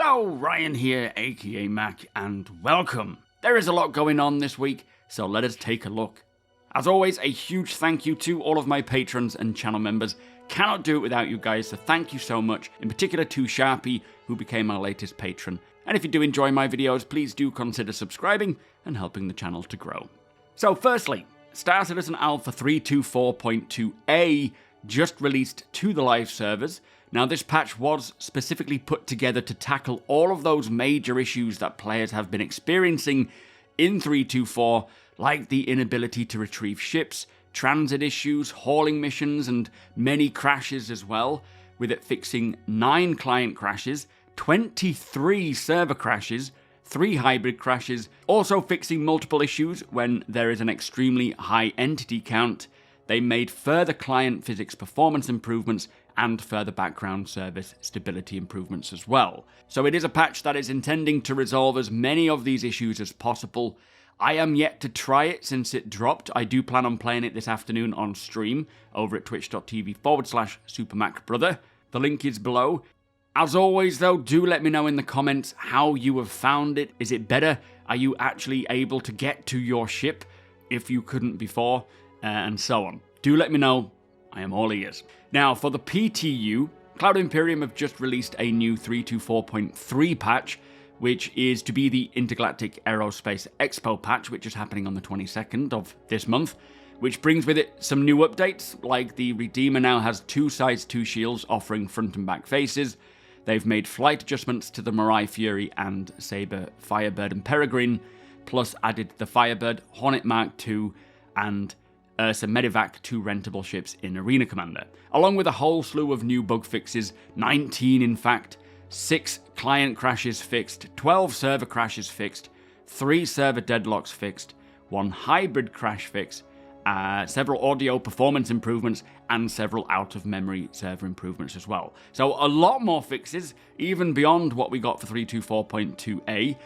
Hello, Ryan here, aka Mac, and welcome. There is a lot going on this week, so let us take a look. As always, a huge thank you to all of my patrons and channel members. Cannot do it without you guys, so thank you so much. In particular to Sharpie, who became our latest patron. And if you do enjoy my videos, please do consider subscribing and helping the channel to grow. So firstly, StarCitizen Alpha 324.2a just released to the live servers. Now this patch was specifically put together to tackle all of those major issues that players have been experiencing in 324, like the inability to retrieve ships, transit issues, hauling missions, and many crashes as well, with it fixing 9 client crashes, 23 server crashes, 3 hybrid crashes, also fixing multiple issues when there is an extremely high entity count. They made further client physics performance improvements and further background service stability improvements as well. So it is a patch that is intending to resolve as many of these issues as possible. I am yet to try it since it dropped. I do plan on playing it this afternoon on stream over at twitch.tv/SuperMacBrother. The link is below. As always though, do let me know in the comments how you have found it. Is it better? Are you actually able to get to your ship if you couldn't before? And so on. Do let me know. I am all ears. Now, for the PTU, Cloud Imperium have just released a new 324.3 patch, which is to be the Intergalactic Aerospace Expo patch, which is happening on the 22nd of this month, which brings with it some new updates, like the Redeemer now has 2 size 2 shields offering front and back faces. They've made flight adjustments to the Mirai Fury and Sabre Firebird and Peregrine, plus added the Firebird, Hornet Mark II, and Ursa Medivac, 2 rentable ships in Arena Commander, along with a whole slew of new bug fixes, 19 in fact, 6 client crashes fixed, 12 server crashes fixed, 3 server deadlocks fixed, 1 hybrid crash fix, several audio performance improvements, and several out-of-memory server improvements as well. So a lot more fixes, even beyond what we got for 324.2a.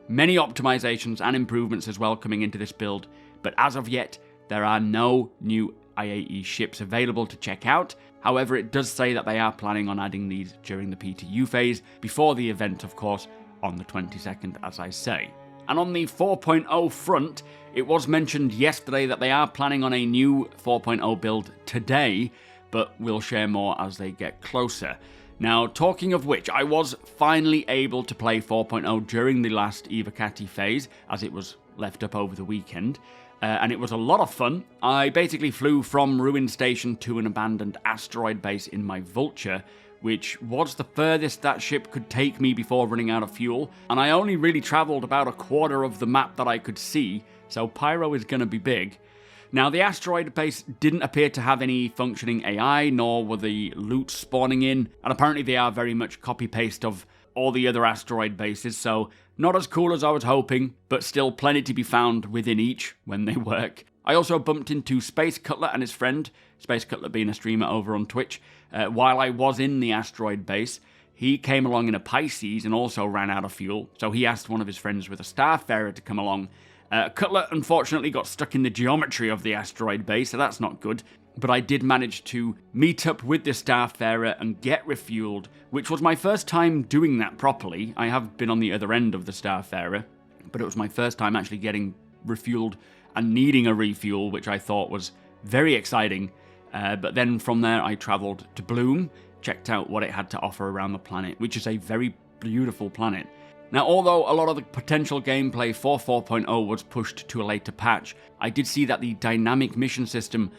Many optimizations and improvements as well coming into this build, but as of yet, there are no new IAE ships available to check out. However, it does say that they are planning on adding these during the PTU phase, before the event, of course, on the 22nd, as I say. And on the 4.0 front, it was mentioned yesterday that they are planning on a new 4.0 build today, but we'll share more as they get closer. Now, talking of which, I was finally able to play 4.0 during the last Evocati phase, as it was left up over the weekend. And it was a lot of fun. I basically flew from Ruin Station to an abandoned asteroid base in my Vulture, which was the furthest that ship could take me before running out of fuel, and I only really travelled about a quarter of the map that I could see, so Pyro is going to be big. Now, the asteroid base didn't appear to have any functioning AI, nor were the loot spawning in, and apparently they are very much copy-paste of all the other asteroid bases, so not as cool as I was hoping, but still plenty to be found within each when they work. I also bumped into Space Cutler and his friend, Space Cutler being a streamer over on Twitch, while I was in the asteroid base. He came along in a Pisces and also ran out of fuel, so he asked one of his friends with a Starfarer to come along. Cutler unfortunately got stuck in the geometry of the asteroid base, so that's not good. But I did manage to meet up with the Starfarer and get refueled, which was my first time doing that properly. I have been on the other end of the Starfarer, but it was my first time actually getting refueled and needing a refuel, which I thought was very exciting. But then from there I travelled to Bloom, checked out what it had to offer around the planet, which is a very beautiful planet. Now, although a lot of the potential gameplay for 4.0 was pushed to a later patch, I did see that the dynamic mission system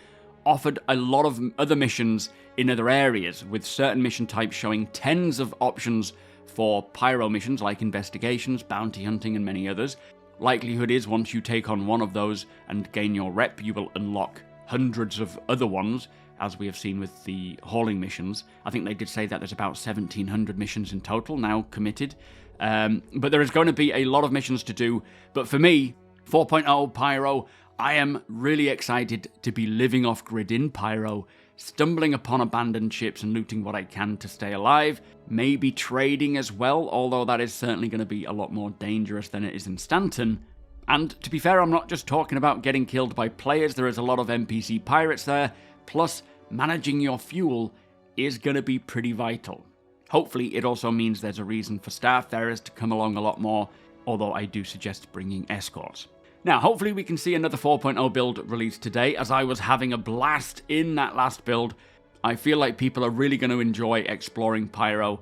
offered a lot of other missions in other areas, with certain mission types showing tens of options for pyro missions like investigations, bounty hunting, and many others. Likelihood is once you take on one of those and gain your rep, you will unlock hundreds of other ones, as we have seen with the hauling missions. I think they did say that there's about 1,700 missions in total now committed. But there is going to be a lot of missions to do. But for me, 4.0 Pyro, I am really excited to be living off-grid in Pyro, stumbling upon abandoned ships and looting what I can to stay alive, maybe trading as well, although that is certainly going to be a lot more dangerous than it is in Stanton. And to be fair, I'm not just talking about getting killed by players, there is a lot of NPC pirates there, plus managing your fuel is going to be pretty vital. Hopefully it also means there's a reason for Starfarers to come along a lot more, although I do suggest bringing escorts. Now, hopefully we can see another 4.0 build released today, as I was having a blast in that last build. I feel like people are really going to enjoy exploring Pyro.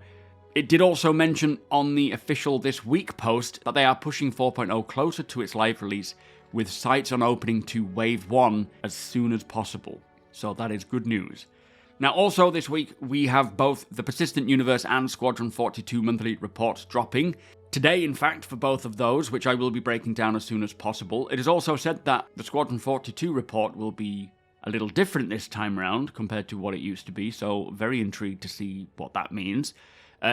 It did also mention on the official This Week post that they are pushing 4.0 closer to its live release, with sights on opening to Wave 1 as soon as possible. So that is good news. Now, also this week, we have both the Persistent Universe and Squadron 42 monthly reports dropping. Today, in fact, for both of those, which I will be breaking down as soon as possible. It is also said that the Squadron 42 report will be a little different this time round compared to what it used to be, so very intrigued to see what that means.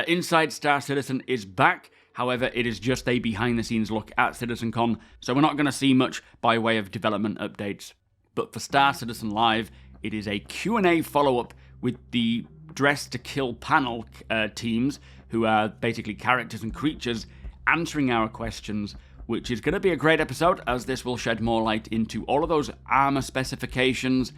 Inside Star Citizen is back, however, it is just a behind-the-scenes look at CitizenCon, so we're not going to see much by way of development updates. But for Star Citizen Live, it is a Q&A follow-up with the Dress to Kill panel teams, who are basically characters and creatures answering our questions, which is going to be a great episode, as this will shed more light into all of those armor specifications,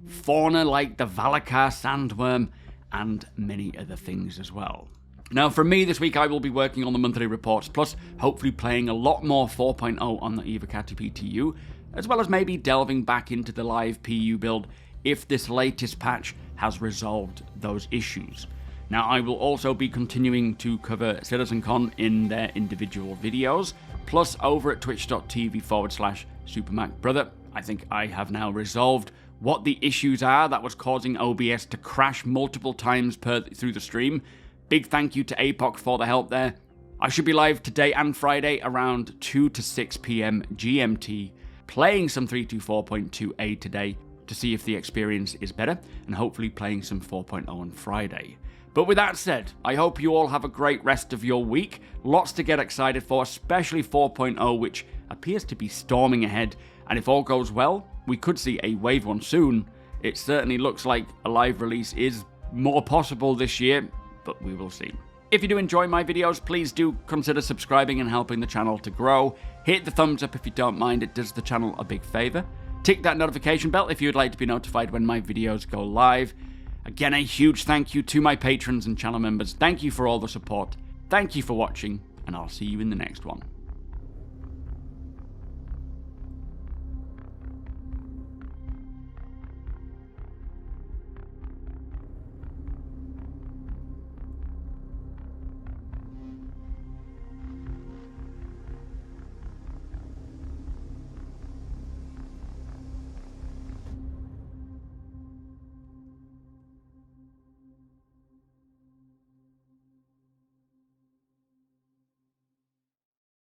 fauna like the Valakar sandworm, and many other things as well. Now, for me this week, I will be working on the monthly reports, plus hopefully playing a lot more 4.0 on the Evocati PTU, as well as maybe delving back into the live PU build if this latest patch has resolved those issues. Now, I will also be continuing to cover CitizenCon in their individual videos, plus over at twitch.tv/SuperMacBrother. I think I have now resolved what the issues are that was causing OBS to crash multiple times through the stream. Big thank you to APOC for the help there. I should be live today and Friday around 2 to 6 p.m. GMT, playing some 324.2a today to see if the experience is better, and hopefully playing some 4.0 on Friday. But with that said, I hope you all have a great rest of your week. Lots to get excited for, especially 4.0, which appears to be storming ahead. And if all goes well, we could see a Wave 1 soon. It certainly looks like a live release is more possible this year, but we will see. If you do enjoy my videos, please do consider subscribing and helping the channel to grow. Hit the thumbs up if you don't mind, it does the channel a big favor. Tick that notification bell if you'd like to be notified when my videos go live. Again, a huge thank you to my patrons and channel members. Thank you for all the support. Thank you for watching, and I'll see you in the next one.